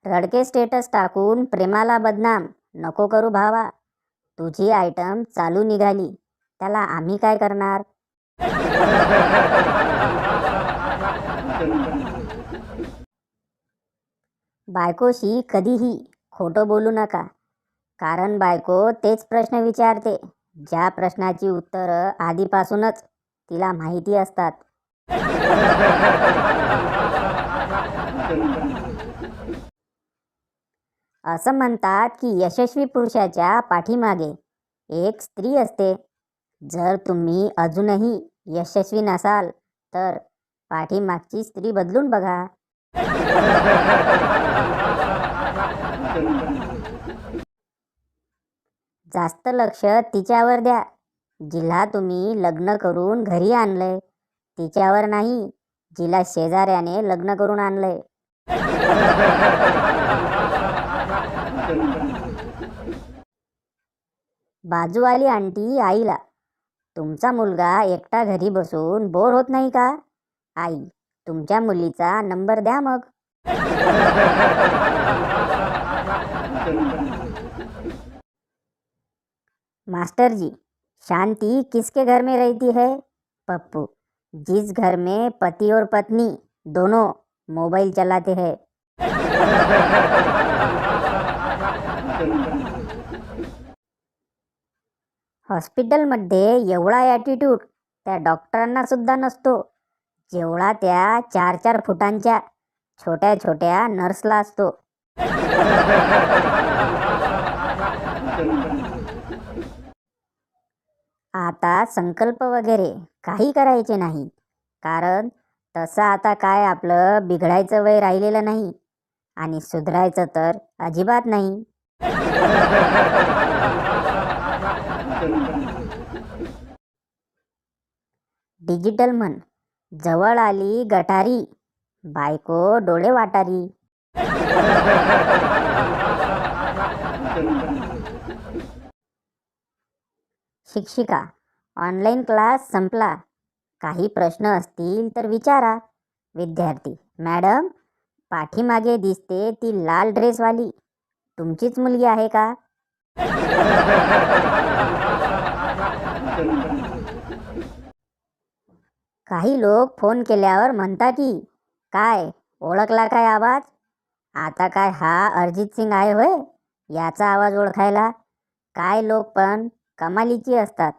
रडके status टाकून प्रेमाला बदनाम नको करू भावा. तुझी आयटम चालू निघाली, त्याला आम्ही काय करणार? बायकोशी कधीही खोटं बोलू नका, कारण बायको तेच प्रश्न विचारते ज्या प्रश्नाची उत्तरं आधीपासूनच तिला माहिती असतात. असं म्हणतात की यशस्वी पुरुषाच्या पाठीमागे एक स्त्री असते. जर तुम्ही अजूनही यशस्वी नसाल तर पाठीमागची स्त्री बदलून बघा. जास्त लक्ष तिच्यावर द्या, जिला तुम्ही लग्न करून घरी आणलंय, तिच्यावर नाही जिला शेजाऱ्याने लग्न करून आणलंय. बाजूवाली आंटी आईला, तुमचा मुलगा एकटा घरी बसून बोर होत नाही का? आई, तुमच्या मुलीचा नंबर द्या मग. मास्टर जी, शांति किसके घर में रहती है? पप्पू, जिस घर में पति और पत्नी दोनों मोबाइल चलाते हैं. हॉस्पिटलमध्ये एवढा ॲटिट्यूड त्या डॉक्टरांना सुद्धा नसतो जेवढा त्या 4-4 फुटांच्या छोट्या छोट्या नर्सला असतो. आता संकल्प वगैरे काही करायचे नाही, कारण तसं आता काय आपलं बिघडायचं वय राहिलेलं नाही आणि सुधारायचं तर अजिबात नाही. डिजिटल म्हण, जवळ आली गटारी, बायको डोळे वाटारी. शिक्षिका, ऑनलाईन क्लास संपला, काही प्रश्न असतील तर विचारा. विद्यार्थी, मॅडम, पाठीमागे दिसते ती लाल ड्रेसवाली तुमचीच मुलगी आहे का? काही लोक फोन केल्यावर म्हणता की काय ओळखला काय आवाज? आता काय हा अरिजित सिंग आहे होय याचा आवाज ओळखायला? काय लोक पण कमालीची असतात.